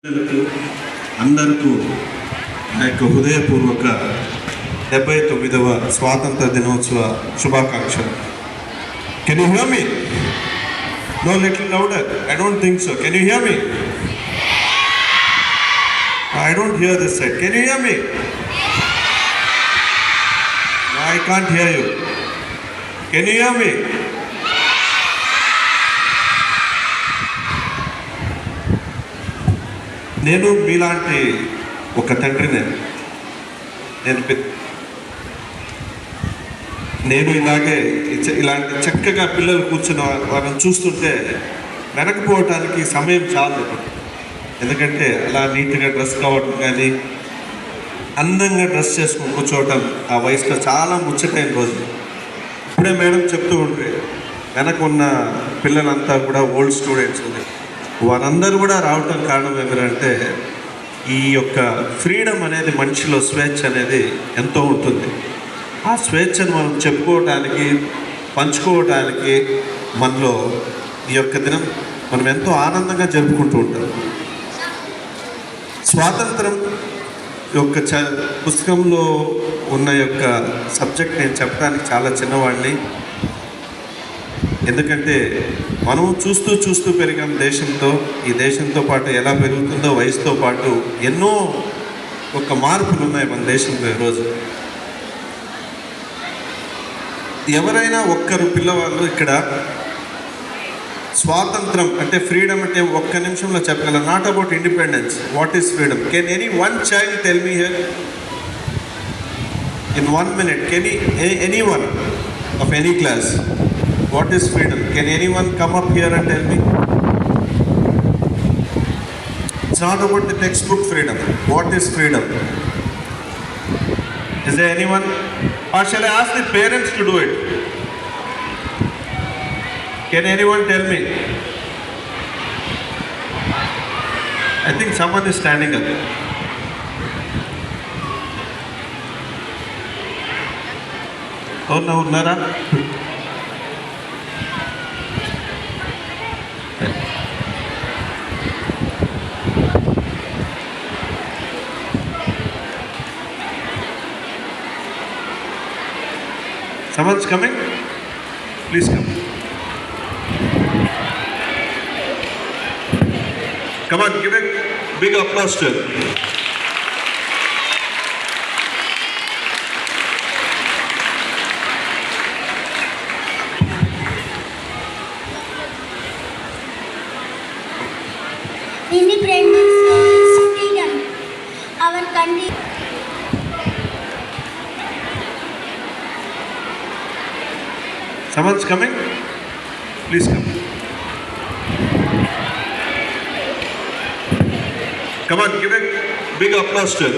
అందరికీ నా యొక్క హృదయపూర్వక 79వ స్వాతంత్ర దినోత్సవ శుభాకాంక్షలు. Can you hear me? No, little louder. I don't think so. Can you hear me? I don't hear this side. Can you hear me? I can't hear you. Can you hear me? నేను మీలాంటి ఒక తండ్రిని. నేను ఇలాంటి చక్కగా పిల్లలు కూర్చున్న వాళ్ళని చూస్తుంటే వెనకపోవటానికి సమయం చాలు. ఎందుకంటే అలా నీట్గా డ్రెస్ కావడం కానీ అందంగా డ్రెస్ చేసుకుని కూర్చోవటం ఆ వయసులో చాలా ముచ్చటైన రోజు. ఇప్పుడే మేడం చెప్తూ ఉంటే వెనక ఉన్న పిల్లలంతా కూడా ఓల్డ్ స్టూడెంట్స్ ఉంది. వారందరూ కూడా రావటం కారణం ఏమిటంటే ఈ యొక్క ఫ్రీడమ్ అనేది, మనిషిలో స్వేచ్ఛ అనేది ఎంతో ఉంటుంది. ఆ స్వేచ్ఛను మనం చెప్పుకోవటానికి, పంచుకోవటానికి మనలో ఈ యొక్క దినం మనం ఎంతో ఆనందంగా జరుపుకుంటూ ఉంటాం. స్వాతంత్రం యొక్క పుస్తకంలో ఉన్న యొక్క సబ్జెక్ట్ నేను చెప్పడానికి చాలా చిన్నవాడిని. ఎందుకంటే మనం చూస్తూ పెరిగాం దేశంతో. ఈ దేశంతో పాటు ఎలా పెరుగుతుందో వయసుతో పాటు ఎన్నో ఒక మార్పులు ఉన్నాయి మన దేశంలో. ఈరోజు ఎవరైనా ఒక్కరు పిల్లవాళ్ళు ఇక్కడ స్వాతంత్రం అంటే, ఫ్రీడమ్ అంటే ఒక్క నిమిషంలో చెప్పగలరు. Not about independence. What is freedom? Can any one child tell me here in 1 minute? Can any one of any class? What is freedom? Can anyone come up here and tell me? It's not about the textbook freedom. What is freedom? Is there anyone? Or shall I ask the parents to do it? Can anyone tell me? I think someone is standing up. Oh no, Nara. Someone's coming? Please come. Come on, give a big applause to him. Independence is freedom. Our country. Someone's coming? Please come. Come on, give a big applause to him.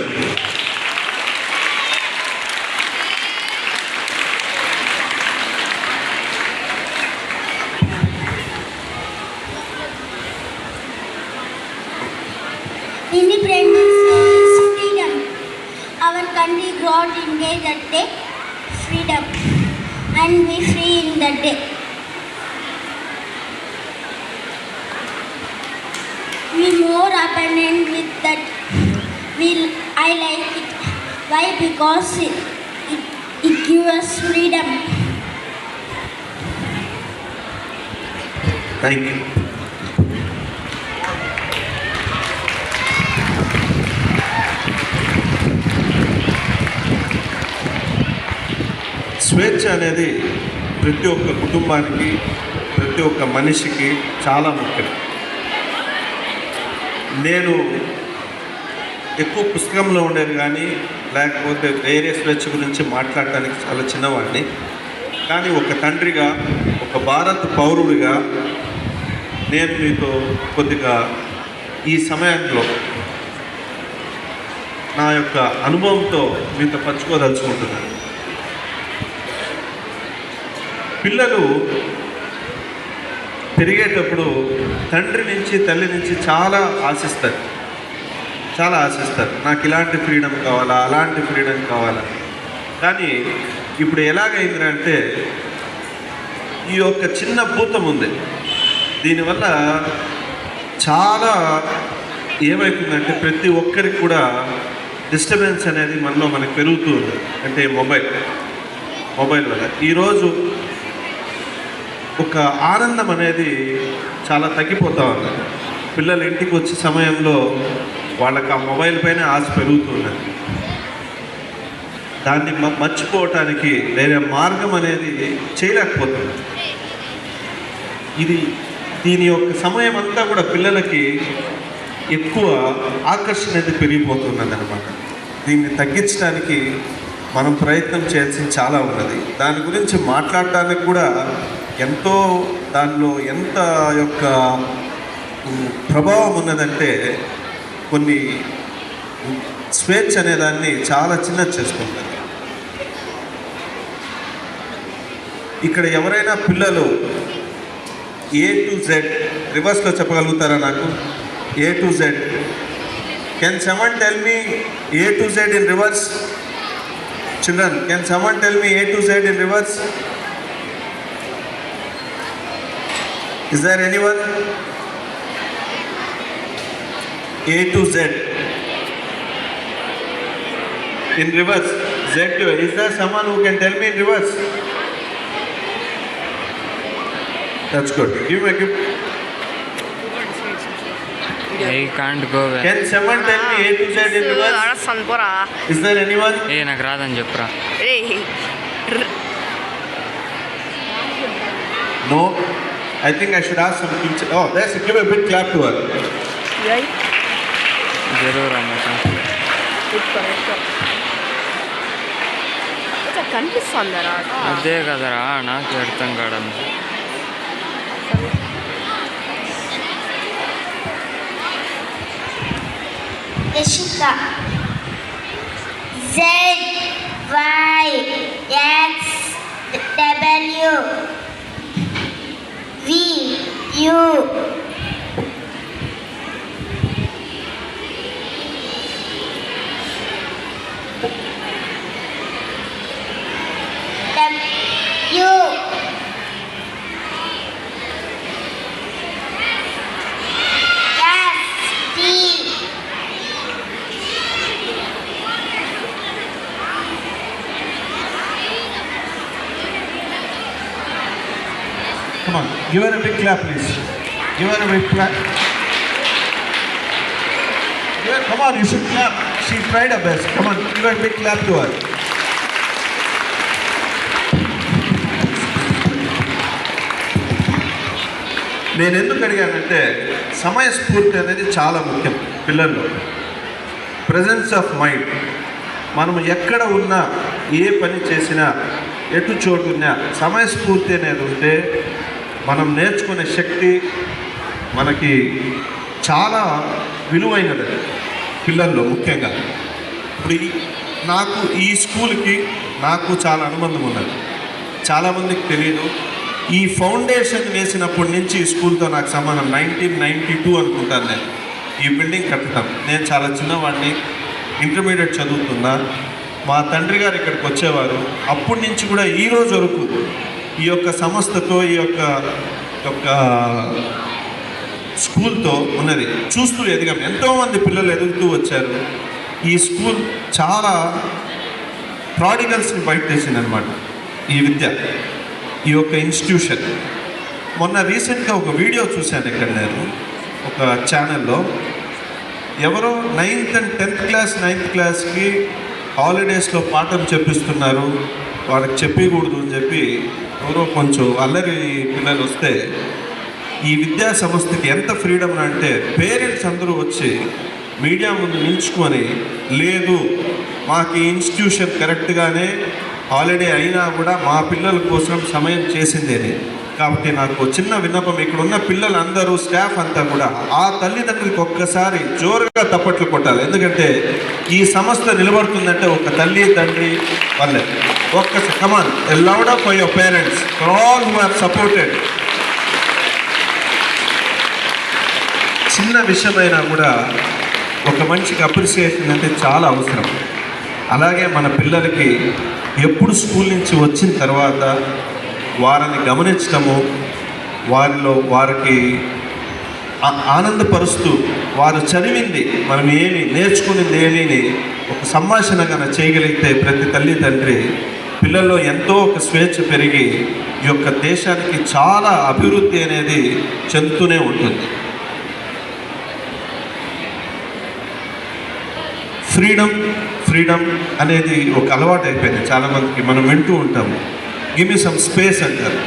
Independence is freedom. Our country got India that day. Freedom. And we free in that day. We more abundant with that. I like it. Why? Because it gives us freedom. Thank you. స్వేచ్ఛ అనేది ప్రతి ఒక్క కుటుంబానికి, ప్రతి ఒక్క మనిషికి చాలా ముఖ్యం. నేను ఎక్కువ పుస్తకంలో ఉండేది కానీ, లేకపోతే వేరే స్వేచ్ఛ గురించి మాట్లాడటానికి చాలా చిన్నవాడిని. కానీ ఒక తండ్రిగా, ఒక భారత పౌరుడిగా నేను మీతో కొద్దిగా ఈ సమయంలో నా యొక్క అనుభవంతో మీతో పంచుకోదలుచుకుంటున్నాను. పిల్లలు పెరిగేటప్పుడు తండ్రి నుంచి, తల్లి నుంచి చాలా ఆశిస్తారు. నాకు ఇలాంటి ఫ్రీడమ్ కావాలా, అలాంటి ఫ్రీడమ్ కావాలా. కానీ ఇప్పుడు ఎలాగైందంటే ఈ యొక్క చిన్న భూతం ఉంది. దీనివల్ల చాలా ఏమవుతుందంటే ప్రతి ఒక్కరికి కూడా డిస్టర్బెన్స్ అనేది మనకు పెరుగుతూ ఉంది. అంటే మొబైల్ వల్ల ఈరోజు ఒక ఆనందం అనేది చాలా తగ్గిపోతూ ఉంది. పిల్లలు ఇంటికి వచ్చే సమయంలో వాళ్ళకి ఆ మొబైల్ పైన ఆశ పెరుగుతున్నది. దాన్ని మర్చిపోవటానికి వేరే మార్గం అనేది చేయలేకపోతుంది. దీని యొక్క సమయం అంతా కూడా పిల్లలకి ఎక్కువ ఆకర్షణ అనేది పెరిగిపోతున్నది అనమాట. దీన్ని తగ్గించడానికి మనం ప్రయత్నం చేయాల్సింది చాలా ఉన్నది. దాని గురించి మాట్లాడటానికి కూడా ఎంతో దానిలో ఎంత యొక్క ప్రభావం ఉన్నదంటే కొన్ని స్వేచ్ఛ అనే దాన్ని చాలా చిన్నది చేస్తుంటుంది. ఇక్కడ ఎవరైనా పిల్లలు A to Z రివర్స్లో చెప్పగలుగుతారా నాకు? A to Z. Can someone tell me A to Z in reverse? Children, can someone tell me A to Z in reverse? Is there anyone? A to Z in reverse. Z to A. Is there someone who can tell me in reverse? That's good. Give me a gift. I can't go there. Can someone tell me A to Z in reverse? Is there anyone? నాకు రాదని చెప్పురా. No. I think I should ask some teacher. Oh, let's give a big clap to her. జరూర్ అమ్మ. కనిపిస్తుందరా? అదే కదరా నాకు అర్థం కావడం. Yashika. Z Y X W V U W S T Come on, give her a big clap, please. Give her a big clap. Come on, you should clap. She tried her best. Come on, give her a big clap to her. నేను ఎందుకు అడిగానంటే సమయస్ఫూర్తి అనేది చాలా ముఖ్యం పిల్లల్లో. Presence of mind. మనం ఎక్కడ ఉన్నా ఏ పని చేసినా ఎటు చోటున్నా సమయస్ఫూర్తి అనేది ఉంటే మనం నేర్చుకునే శక్తి మనకి చాలా విలువైనది పిల్లల్లో ముఖ్యంగా. ఇప్పుడు నాకు ఈ స్కూల్కి నాకు చాలా అనుబంధం ఉన్నది. చాలామందికి తెలియదు. ఈ ఫౌండేషన్ వేసినప్పటి నుంచి ఈ స్కూల్తో నాకు సంబంధం. 1992 అనుకుంటాను నేను ఈ బిల్డింగ్ కట్టడం. నేను చాలా చిన్నవాడిని, ఇంటర్మీడియట్ చదువుతున్నా. మా తండ్రి గారు ఇక్కడికి వచ్చేవారు. అప్పటి నుంచి కూడా ఈ రోజు వరకు ఈ యొక్క సంస్థతో ఈ యొక్క స్కూల్తో ఉన్నది. చూస్తూ ఎదిగాం. ఎంతోమంది పిల్లలు ఎదుగుతూ వచ్చారు. ఈ స్కూల్ చాలా ప్రాడిగల్స్ని బయట తెచ్చిందనమాట ఈ విద్య, ఈ యొక్క ఇన్స్టిట్యూషన్. మొన్న రీసెంట్గా ఒక వీడియో చూశాను ఇక్కడ నేను ఒక ఛానల్లో. ఎవరో 9th and 10th క్లాస్కి హాలిడేస్లో పాఠం చెప్పిస్తున్నారు, వాళ్ళకి చెప్పకూడదు అని చెప్పి ఎవరో కొంచెం అల్లరి పిల్లలు వస్తే ఈ విద్యా సంస్థకి ఎంత ఫ్రీడమ్ అంటే పేరెంట్స్ అందరూ వచ్చి మీడియా ముందు నిల్చుకొని, లేదు మాకు ఈ ఇన్స్టిట్యూషన్ కరెక్ట్గానే హాలిడే అయినా కూడా మా పిల్లల కోసం సమయం చేసిందేని. కాబట్టి నాకు చిన్న విన్నపం, ఇక్కడ ఉన్న పిల్లలందరూ స్టాఫ్ అంతా కూడా ఆ తల్లిదండ్రులకి ఒక్కసారి జోరుగా తప్పట్లు కొట్టాలి. ఎందుకంటే ఈ సంస్థ నిలబడుతుందంటే ఒక తల్లి తండ్రి వల్లే. ఒక్కసారి come on loud up for your parents, for all who have supported. చిన్న విషయమైనా కూడా ఒక మనిషికి అప్రిసియేషన్ అంటే చాలా అవసరం. అలాగే మన పిల్లలకి ఎప్పుడు స్కూల్ నుంచి వచ్చిన తర్వాత వారిని గమనించడము, వారికి ఆనందపరుస్తూ వారు చదివింది మనం ఏమి నేర్చుకునేది ఏమీ ఒక సంభాషణ కన్నా చేయగలిగితే ప్రతి తల్లి తండ్రి పిల్లల్లో ఎంతో ఒక స్వేచ్ఛ పెరిగి ఈ యొక్క దేశానికి చాలా అభివృద్ధి అనేది చెందుతూనే ఉంటుంది. ఫ్రీడమ్ అనేది ఒక అలవాటు అయిపోయింది చాలామందికి. మనం వింటూ ఉంటాము, గివ్ మీ సమ్ స్పేస్ అంటారు.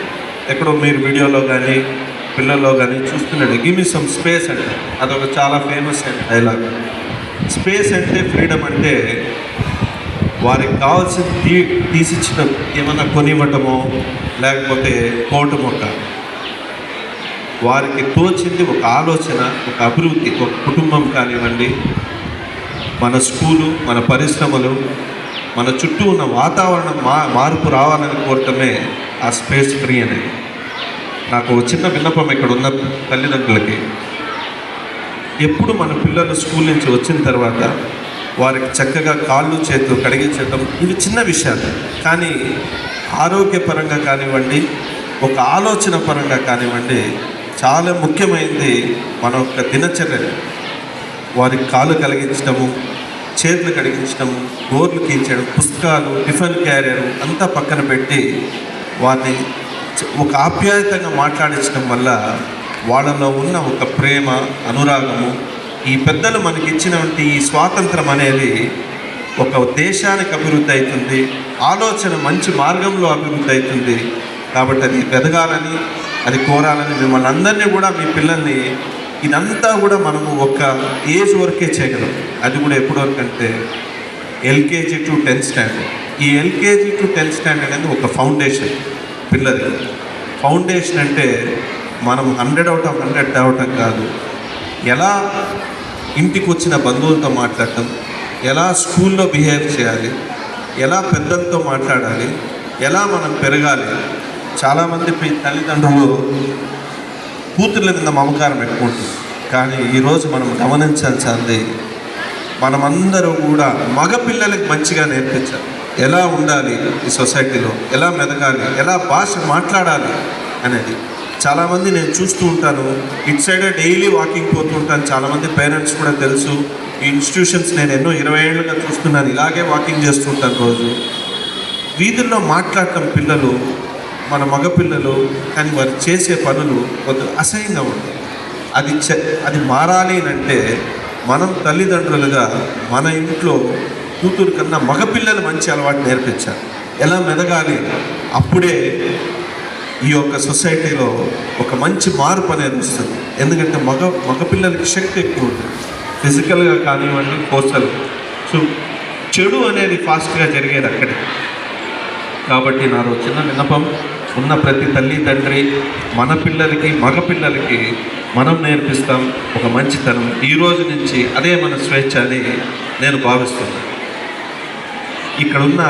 ఎక్కడో మీరు వీడియోలో కానీ పిల్లల్లో కానీ చూస్తున్నాడు, గివ్ మీ సమ్ స్పేస్ అంటారు. అదొక చాలా ఫేమస్ డైలాగ్. స్పేస్ అంటే ఫ్రీడమ్ అంటే వారికి కావాల్సింది తీసిచ్చిన ఏమన్నా కొనివ్వటమో లేకపోతే పోవటమో కాదు. వారికి తోచింది ఒక ఆలోచన, ఒక అభివృద్ధి, ఒక కుటుంబం కానివ్వండి, మన స్కూలు, మన పరిశ్రమలు, మన చుట్టూ ఉన్న వాతావరణం మార్పు రావాలని కోరటమే ఆ స్పేస్ ఫ్రీ అనేది. నాకు చిన్న విన్నపం ఇక్కడ ఉన్న తల్లిదండ్రులకి, ఎప్పుడు మన పిల్లలు స్కూల్ నుంచి వచ్చిన తర్వాత వారికి చక్కగా కాళ్ళు చేతులు కడిగించడం ఇవి చిన్న విషయాలు, కానీ ఆరోగ్యపరంగా కానివ్వండి, ఒక ఆలోచన పరంగా కానివ్వండి, చాలా ముఖ్యమైనది మన యొక్క దినచర్య. వారికి కాళ్ళు కలిగించడము, చేతులు కడిగించడము, గోర్లు కీల్చడం, పుస్తకాలు, టిఫిన్ క్యారియర్ అంతా పక్కన పెట్టి వారిని ఒక ఆప్యాయతంగా మాట్లాడించడం వల్ల వాళ్ళలో ఉన్న ఒక ప్రేమ, అనురాగము, ఈ పెద్దలు మనకి ఇచ్చినటువంటి ఈ స్వాతంత్రం అనేది ఒక దేశానికి అభివృద్ధి అవుతుంది, ఆలోచన మంచి మార్గంలో అభివృద్ధి అవుతుంది. కాబట్టి అది ఎదగాలని, అది కోరాలని మిమ్మల్ని అందరినీ కూడా, మీ పిల్లల్ని, ఇదంతా కూడా మనము ఒక ఏజ్ వరకే చేయగలం. అది కూడా ఎప్పటి వరకు అంటే ఎల్కేజీ టు 10th స్టాండర్డ్. ఈ ఎల్కేజీ టు 10th స్టాండర్డ్ అనేది ఒక ఫౌండేషన్ పిల్లలకి. ఫౌండేషన్ అంటే మనం 100 out of 100 తేవటం కాదు, ఎలా ఇంటికి వచ్చిన బంధువులతో మాట్లాడటం, ఎలా స్కూల్లో బిహేవ్ చేయాలి, ఎలా పెద్దలతో మాట్లాడాలి, ఎలా మనం పెరగాలి. చాలామంది తల్లిదండ్రులు కూతుర్ల మీద మమకారం ఎక్కువ ఉంటుంది, కానీ ఈరోజు మనం గమనించాల్సింది మనమందరూ కూడా మగపిల్లలకి మంచిగా నేర్పించాలి, ఎలా ఉండాలి ఈ సొసైటీలో, ఎలా మెదగాలి, ఎలా భాష మాట్లాడాలి అనేది. చాలామంది నేను చూస్తూ ఉంటాను, ఇటు సైడే డైలీ వాకింగ్ పోతూ ఉంటాను. చాలామంది పేరెంట్స్ కూడా తెలుసు, ఈ ఇన్స్టిట్యూషన్స్ నేను ఎన్నో 20 ఏళ్ళుగా చూస్తున్నాను, ఇలాగే వాకింగ్ చేస్తుంటాను రోజు. వీధుల్లో మాట్లాడటం పిల్లలు, మన మగపిల్లలు, కానీ వారు చేసే పనులు కొంత అసహ్యంగా ఉంటాయి. అది మారాలి అంటే మనం తల్లిదండ్రులుగా మన ఇంట్లో కూతురు కన్నా మగపిల్లలు మంచి అలవాటు నేర్పించాలి, ఎలా మెదగాలి. అప్పుడే ఈ యొక్క సొసైటీలో ఒక మంచి మార్పు అనేది వస్తుంది. ఎందుకంటే మగపిల్లలకి శక్తి ఎక్కువ ఉంటుంది, ఫిజికల్గా కానివ్వండి, సోషల్. సో చెడు అనేది ఫాస్ట్గా జరిగేది అక్కడే. కాబట్టి నాలో చిన్న విన్నపం, ఉన్న ప్రతి తల్లి తండ్రి మన పిల్లలకి, మగపిల్లలకి మనం నేర్పిస్తాం ఒక మంచితనం. ఈ రోజు నుంచి అదే మన స్వేచ్ఛ అని నేను భావిస్తున్నాను. ఇక్కడున్న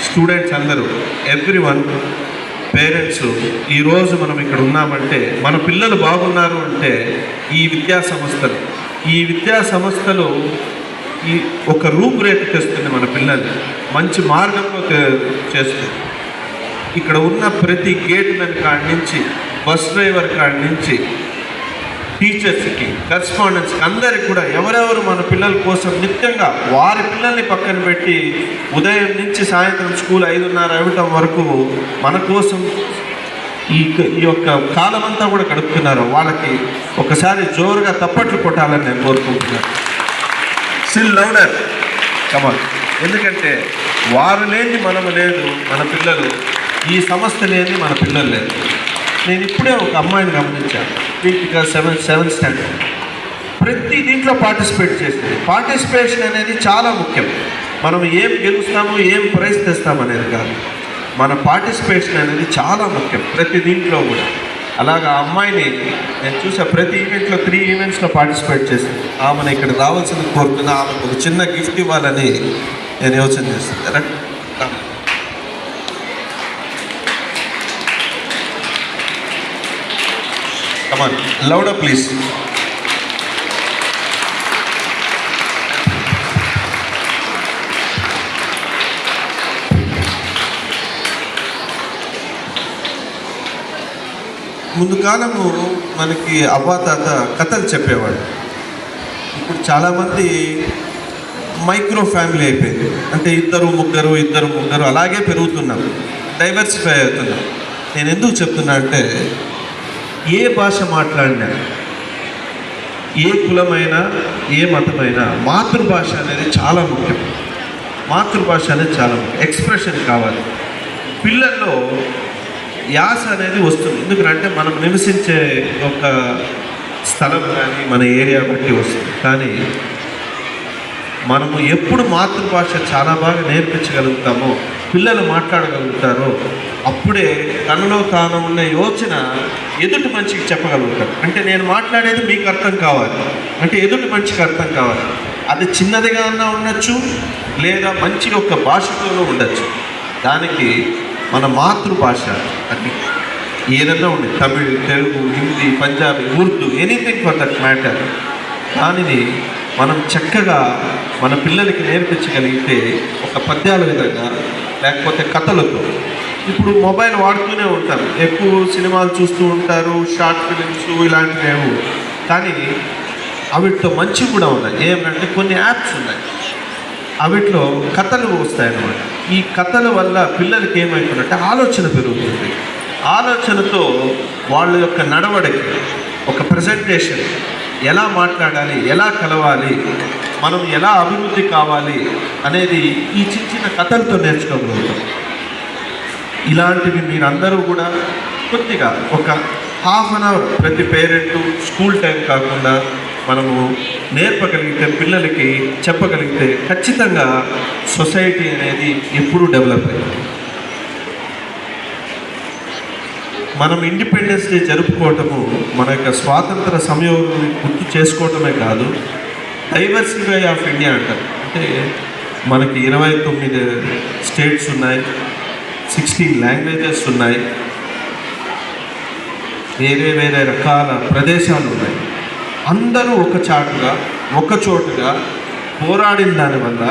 స్టూడెంట్స్ అందరూ, ఎవ్రీవన్, పేరెంట్స్, ఈరోజు మనం ఇక్కడ ఉన్నామంటే మన పిల్లలు బాగున్నారు అంటే ఈ విద్యా సంస్థలు ఈ ఒక రూపురేఖ తెస్తుంది, మన పిల్లల్ని మంచి మార్గంలో చేస్తుంది. ఇక్కడ ఉన్న ప్రతి గేట్ మెన్ కాడి నుంచి, బస్ డ్రైవర్ కాడి నుంచి, టీచర్స్కి, కరెస్పాండెంట్స్కి, అందరికి కూడా ఎవరెవరు మన పిల్లల కోసం నిత్యంగా వారి పిల్లల్ని పక్కన పెట్టి ఉదయం నుంచి సాయంత్రం స్కూల్ 5:30 అవ్వటం వరకు మన కోసం ఈ యొక్క కాలమంతా కూడా గడుపుతున్నారు. వాళ్ళకి ఒకసారి జోరుగా తప్పట్లు కొట్టాలని నేను కోరుకుంటున్నాను. స్టిల్ లౌడర్ కమాన్. ఎందుకంటే వారు లేని మనము లేదు, మన పిల్లలు, ఈ సంస్థ లేని మన పిల్లలు లేదు. నేను ఇప్పుడే ఒక అమ్మాయిని గమనించాను, వీటిగా 7th స్టాండర్డ్. ప్రతి దీంట్లో పార్టిసిపేట్ చేస్తుంది. పార్టిసిపేషన్ అనేది చాలా ముఖ్యం. మనం ఏం గెలుస్తామో, ఏం ప్రైజ్ తెస్తామో అనేది కాదు, మన పార్టిసిపేషన్ అనేది చాలా ముఖ్యం ప్రతి దీంట్లో కూడా. అలాగా ఆ అమ్మాయిని నేను చూసా, ప్రతి ఈవెంట్లో 3 ఈవెంట్స్లో పార్టిసిపేట్ చేసింది. ఆమెను ఇక్కడ రావాల్సింది కోరుతున్నా, ఆమెకు ఒక చిన్న గిఫ్ట్ ఇవ్వాలని నేను యోచన చేస్తాను. Come on, louder please. ముందు కాలము మనకి అవ్వాతాత కథలు చెప్పేవాడు. ఇప్పుడు చాలామంది మైక్రో ఫ్యామిలీ అయిపోయింది. అంటే ఇద్దరు ముగ్గురు అలాగే పెరుగుతున్నాం, డైవర్సిఫై అవుతున్నాం. నేను ఎందుకు చెప్తున్నా అంటే, ఏ భాష మాట్లాడినా, ఏ కులమైనా, ఏ మతమైనా మాతృభాష అనేది చాలా ముఖ్యం. మాతృభాష అనేది చాలా ముఖ్యం. ఎక్స్ప్రెషన్ కావాలి. పిల్లల్లో యాస అనేది వస్తుంది. ఎందుకంటే మనం నివసించే ఒక స్థలం కానీ మన ఏరియా బట్టి వస్తుంది. కానీ మనము ఎప్పుడు మాతృభాష చాలా బాగా నేర్పించగలుగుతామో, పిల్లలు మాట్లాడగలుగుతారో, అప్పుడే తనలో తాను ఉన్న యోచన ఎదుటి మనిషికి చెప్పగలుగుతారు. అంటే నేను మాట్లాడేది మీకు అర్థం కావాలి, అంటే ఎదుటి మనిషికి అర్థం కావాలి. అది చిన్నదిగా అన్నా ఉండొచ్చు, లేదా మంచి ఒక భాషతోనూ ఉండొచ్చు. దానికి మన మాతృభాష అది ఏదన్నా ఉండే, Tamil, Telugu, Hindi, Punjabi, Urdu, anything for that matter, దానిని మనం చక్కగా మన పిల్లలకి నేర్పించగలిగితే, ఒక పద్యాల విధంగా లేకపోతే కథలతో. ఇప్పుడు మొబైల్ వాడుతూనే ఉంటారు, ఎక్కువ సినిమాలు చూస్తూ ఉంటారు, షార్ట్ ఫిలిమ్స్ ఇలాంటివి. కానీ అవిటితో మంచి కూడా ఉన్నాయి. ఏమంటే కొన్ని యాప్స్ ఉన్నాయి, అవిట్లో కథలు వస్తాయన్నమాట. ఈ కథల వల్ల పిల్లలకి ఏమైతుందంటే ఆలోచన పెరుగుతుంది. ఆలోచనతో వాళ్ళ యొక్క నడవడికి, ఒక ప్రజెంటేషన్, ఎలా మాట్లాడాలి, ఎలా కలవాలి, మనం ఎలా అభివృద్ధి కావాలి అనేది ఈ చిన్న కథలతో నేర్చుకోగలుగుతాం. ఇలాంటివి మీరందరూ కూడా కొద్దిగా ఒక హాఫ్ అన్ అవర్ ప్రతి పేరెంటు స్కూల్ టైం కాకుండా మనము నేర్పగలిగితే, పిల్లలకి చెప్పగలిగితే, ఖచ్చితంగా సొసైటీ అనేది ఎప్పుడూ డెవలప్ అయింది. మనం ఇండిపెండెన్స్ డే జరుపుకోవటము మన యొక్క స్వాతంత్ర సమయం గుర్తు చేసుకోవటమే కాదు, డైవర్సిఫై ఆఫ్ ఇండియా అంటారు. అంటే మనకి 29 స్టేట్స్ ఉన్నాయి, 16 లాంగ్వేజెస్ ఉన్నాయి, వేరే రకాల ప్రదేశాలు ఉన్నాయి. అందరూ ఒక చోటుగా పోరాడిన దానివల్ల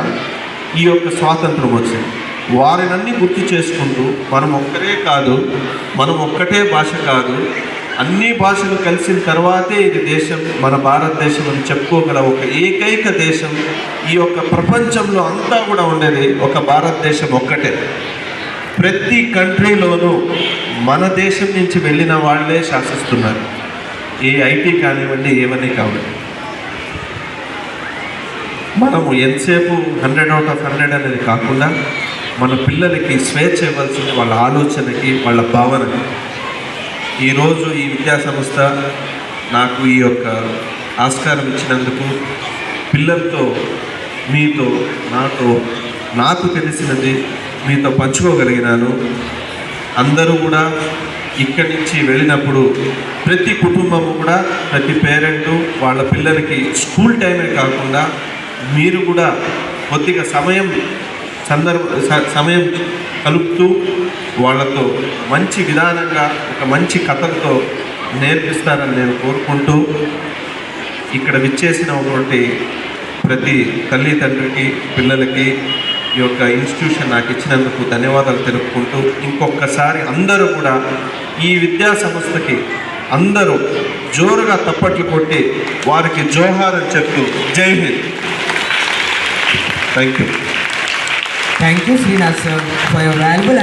ఈ యొక్క స్వాతంత్రం వచ్చింది. వారినన్నీ గుర్తు చేసుకుంటూ, మనం ఒక్కరే కాదు, మనం ఒక్కటే భాష కాదు, అన్ని భాషలు కలిసిన తర్వాతే ఇది దేశం, మన భారతదేశం అని చెప్పుకోగల ఒక ఏకైక దేశం ఈ యొక్క ప్రపంచంలో అంతా కూడా ఉండేది ఒక భారతదేశం ఒక్కటే. ప్రతి కంట్రీలోనూ మన దేశం నుంచి వెళ్ళిన వాళ్ళే శాసిస్తున్నారు. ఏ ఐటీ కానివ్వండి, ఏమని కావాలి. మనము ఎంతసేపు 100 out of 100 అనేది కాకుండా, మన పిల్లలకి స్వేచ్ఛ ఇవ్వాల్సింది వాళ్ళ ఆలోచనకి, వాళ్ళ భావనకి. ఈరోజు ఈ విద్యా సంస్థ నాకు ఈ యొక్క ఆస్కారం ఇచ్చినందుకు, పిల్లలతో, మీతో, నాకు తెలిసినది మీతో పంచుకోగలిగినాను. అందరూ కూడా ఇక్కడి నుంచి వెళ్ళినప్పుడు ప్రతి కుటుంబము కూడా, ప్రతి పేరెంటు వాళ్ళ పిల్లలకి స్కూల్ టైమే కాకుండా మీరు కూడా కొద్దిగా సమయం కలుపుతూ వాళ్ళతో మంచి విధానంగా, ఒక మంచి కథలతో నేర్పిస్తారని నేను కోరుకుంటూ, ఇక్కడ విచ్చేసినటువంటి ప్రతి తల్లి తండ్రికి, పిల్లలకి ఈ యొక్క ఇన్స్టిట్యూషన్ నాకు ఇచ్చినందుకు ధన్యవాదాలు తెలుపుకుంటూ, ఇంకొకసారి అందరూ కూడా ఈ విద్యా సంస్థకి అందరూ జోరుగా తప్పట్లు కొట్టి వారికి జోహార్ అని చెప్తూ, జై Hind. Thank you. Thank you, Srinath sir, for your valuable